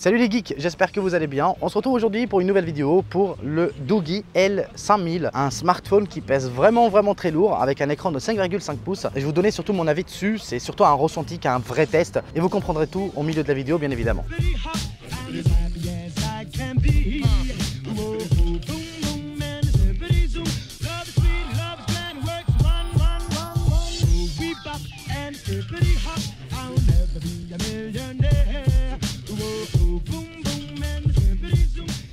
Salut les geeks, j'espère que vous allez bien. On se retrouve aujourd'hui pour une nouvelle vidéo pour le Doogee L5000, un smartphone qui pèse vraiment très lourd avec un écran de 5,5 pouces. Et je vais vous donner surtout mon avis dessus, c'est surtout un ressenti qu'un vrai test et vous comprendrez tout au milieu de la vidéo bien évidemment.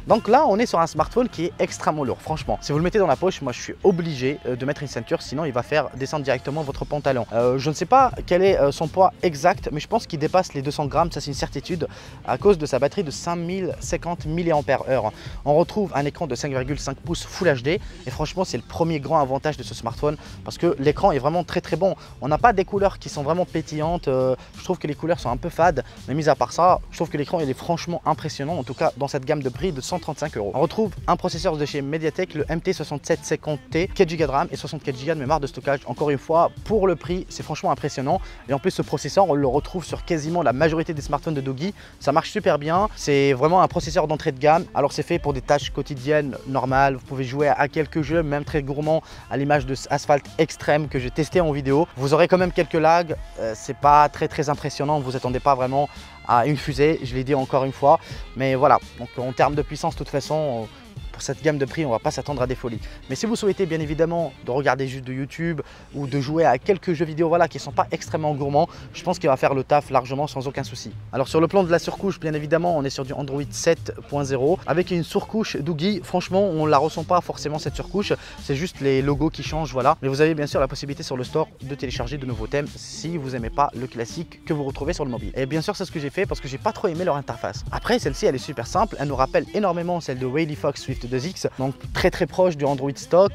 Donc là, on est sur un smartphone qui est extrêmement lourd, franchement. Si vous le mettez dans la poche, moi je suis obligé de mettre une ceinture, sinon il va faire descendre directement votre pantalon. Je ne sais pas quel est son poids exact, mais je pense qu'il dépasse les 200 grammes, ça c'est une certitude, à cause de sa batterie de 5050 mAh. On retrouve un écran de 5,5 pouces Full HD, et franchement c'est le premier grand avantage de ce smartphone, parce que l'écran est vraiment très bon. On n'a pas des couleurs qui sont vraiment pétillantes, je trouve que les couleurs sont un peu fades, mais mis à part ça, je trouve que l'écran il est franchement impressionnant, en tout cas dans cette gamme de prix de 135 €. On retrouve un processeur de chez Mediatek, le MT6750T, 4 Go de RAM et 64 Go de mémoire de stockage. Encore une fois, pour le prix, c'est franchement impressionnant. Et en plus, ce processeur, on le retrouve sur quasiment la majorité des smartphones de Doogee. Ça marche super bien. C'est vraiment un processeur d'entrée de gamme. Alors, c'est fait pour des tâches quotidiennes normales. Vous pouvez jouer à quelques jeux, même très gourmands, à l'image de Asphalt Extreme que j'ai testé en vidéo. Vous aurez quand même quelques lags. C'est pas très impressionnant. Vous attendez pas vraiment à une fusée, je l'ai dit encore une fois, mais voilà, donc en termes de puissance, de toute façon, pour cette gamme de prix, on ne va pas s'attendre à des folies. Mais si vous souhaitez bien évidemment de regarder juste de YouTube ou de jouer à quelques jeux vidéo voilà, qui ne sont pas extrêmement gourmands, je pense qu'il va faire le taf largement sans aucun souci. Alors sur le plan de la surcouche, bien évidemment, on est sur du Android 7.0 avec une surcouche Doogee. Franchement, on ne la ressent pas forcément cette surcouche, c'est juste les logos qui changent, voilà. Mais vous avez bien sûr la possibilité sur le store de télécharger de nouveaux thèmes si vous n'aimez pas le classique que vous retrouvez sur le mobile. Et bien sûr, c'est ce que j'ai fait parce que j'ai pas trop aimé leur interface. Après, celle-ci, elle est super simple, elle nous rappelle énormément celle de Wily Fox Swift 2X, donc très proche du Android stock.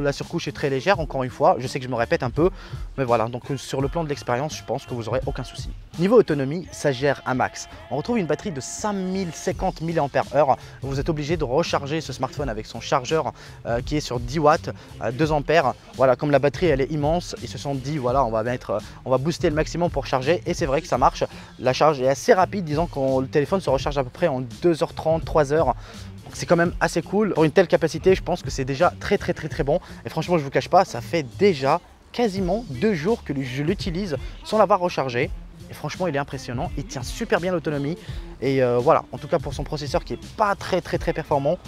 La surcouche est très légère, encore une fois, je sais que je me répète un peu, mais voilà, donc sur le plan de l'expérience, je pense que vous aurez aucun souci. Niveau autonomie, ça gère un max. On retrouve une batterie de 5050 mAh. Vous êtes obligé de recharger ce smartphone avec son chargeur qui est sur 10 watts, 2 ampères. Voilà, comme la batterie elle est immense, ils se sont dit voilà, on va booster le maximum pour charger, et c'est vrai que ça marche. La charge est assez rapide, disons que le téléphone se recharge à peu près en 2h30, 3h. C'est quand même assez cool. Pour une telle capacité, je pense que c'est déjà très bon. Et franchement, je vous cache pas, ça fait déjà quasiment 2 jours que je l'utilise sans l'avoir rechargé. Et franchement, il est impressionnant. Il tient super bien l'autonomie. Et voilà, en tout cas pour son processeur qui n'est pas très performant,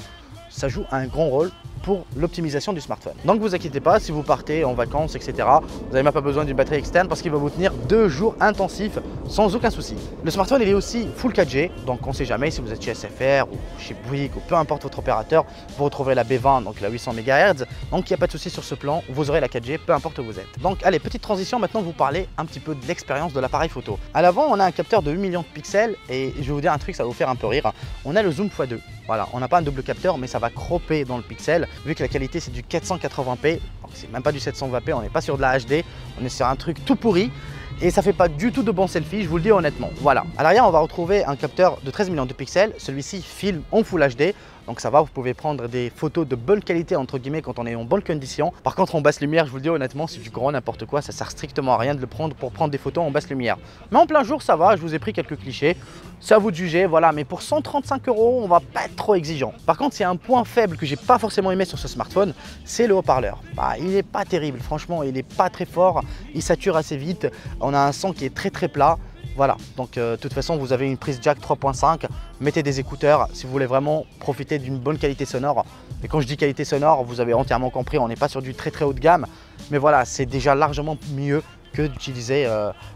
ça joue un grand rôle pour l'optimisation du smartphone. Donc vous inquiétez pas, si vous partez en vacances, etc., vous n'avez même pas besoin d'une batterie externe parce qu'il va vous tenir 2 jours intensifs sans aucun souci. Le smartphone il est aussi full 4G, donc on ne sait jamais si vous êtes chez SFR ou chez Bouygues ou peu importe votre opérateur, vous retrouverez la B20, donc la 800 MHz, donc il n'y a pas de souci sur ce plan, vous aurez la 4G peu importe où vous êtes. Donc allez, petite transition, maintenant vous parlez un petit peu de l'expérience de l'appareil photo. À l'avant, on a un capteur de 8 millions de pixels et je vais vous dire un truc, ça va vous faire un peu rire. On a le zoom x2. Voilà, on n'a pas un double capteur, mais ça va cropper dans le pixel, vu que la qualité c'est du 480p, donc c'est même pas du 720p, on n'est pas sur de la HD, on est sur un truc tout pourri, et ça fait pas du tout de bons selfies, je vous le dis honnêtement. Voilà, à l'arrière on va retrouver un capteur de 13 millions de pixels, celui-ci filme en Full HD, donc ça va, vous pouvez prendre des photos de bonne qualité entre guillemets quand on est en bonne condition. Par contre en basse lumière, je vous le dis honnêtement, c'est du grand n'importe quoi, ça sert strictement à rien de le prendre pour prendre des photos en basse lumière. Mais en plein jour ça va, je vous ai pris quelques clichés, c'est à vous de juger, voilà, mais pour 135 €, on va pas être trop exigeant. Par contre, c'est un point faible que j'ai pas forcément aimé sur ce smartphone, c'est le haut-parleur. Il n'est pas terrible, franchement, il n'est pas très fort, il sature assez vite, on a un son qui est très plat. Voilà, donc de toute façon vous avez une prise jack 3.5, mettez des écouteurs si vous voulez vraiment profiter d'une bonne qualité sonore. Et quand je dis qualité sonore, vous avez entièrement compris, on n'est pas sur du très haut de gamme, mais voilà, c'est déjà largement mieux que d'utiliser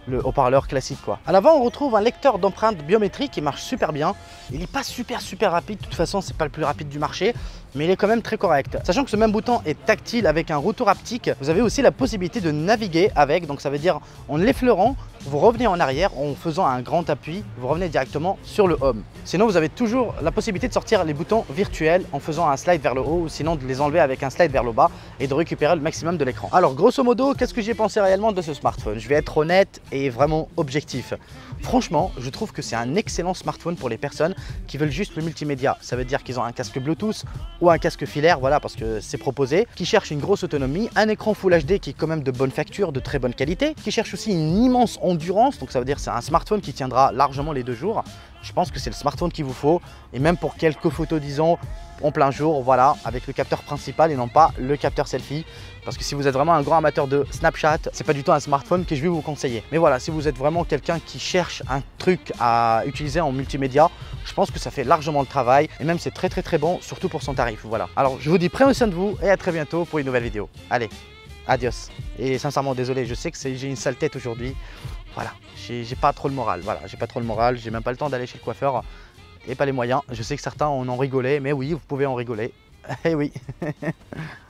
le haut-parleur classique quoi. À l'avant on retrouve un lecteur d'empreintes biométriques qui marche super bien. Il n'est pas super rapide, de toute façon c'est pas le plus rapide du marché, mais il est quand même très correct. Sachant que ce même bouton est tactile avec un retour haptique, vous avez aussi la possibilité de naviguer avec, donc ça veut dire en l'effleurant, vous revenez en arrière, en faisant un grand appui, vous revenez directement sur le home. Sinon vous avez toujours la possibilité de sortir les boutons virtuels en faisant un slide vers le haut, ou sinon de les enlever avec un slide vers le bas et de récupérer le maximum de l'écran. Alors grosso modo, qu'est-ce que j'ai pensé réellement de ce smartphone? Je vais être honnête et vraiment objectif. Franchement, je trouve que c'est un excellent smartphone pour les personnes qui veulent juste le multimédia. Ça veut dire qu'ils ont un casque Bluetooth ou un casque filaire, voilà, parce que c'est proposé, qui cherchent une grosse autonomie, un écran Full HD qui est quand même de bonne facture, de très bonne qualité, qui cherche aussi une immense endurance, donc ça veut dire que c'est un smartphone qui tiendra largement les 2 jours. je pense que c'est le smartphone qu'il vous faut. Et même pour quelques photos, disons, en plein jour, voilà, avec le capteur principal et non pas le capteur selfie. Parce que si vous êtes vraiment un grand amateur de Snapchat, c'est pas du tout un smartphone que je vais vous conseiller. Mais voilà, si vous êtes vraiment quelqu'un qui cherche un truc à utiliser en multimédia, je pense que ça fait largement le travail. Et même c'est très bon, surtout pour son tarif. Voilà. Alors je vous dis prenez soin de vous et à très bientôt pour une nouvelle vidéo. Allez, adios. Et sincèrement désolé, je sais que j'ai une sale tête aujourd'hui. Voilà, j'ai pas trop le moral. Voilà, j'ai pas trop le moral, j'ai même pas le temps d'aller chez le coiffeur et pas les moyens. Je sais que certains en ont rigolé, mais oui, vous pouvez en rigoler. Eh oui.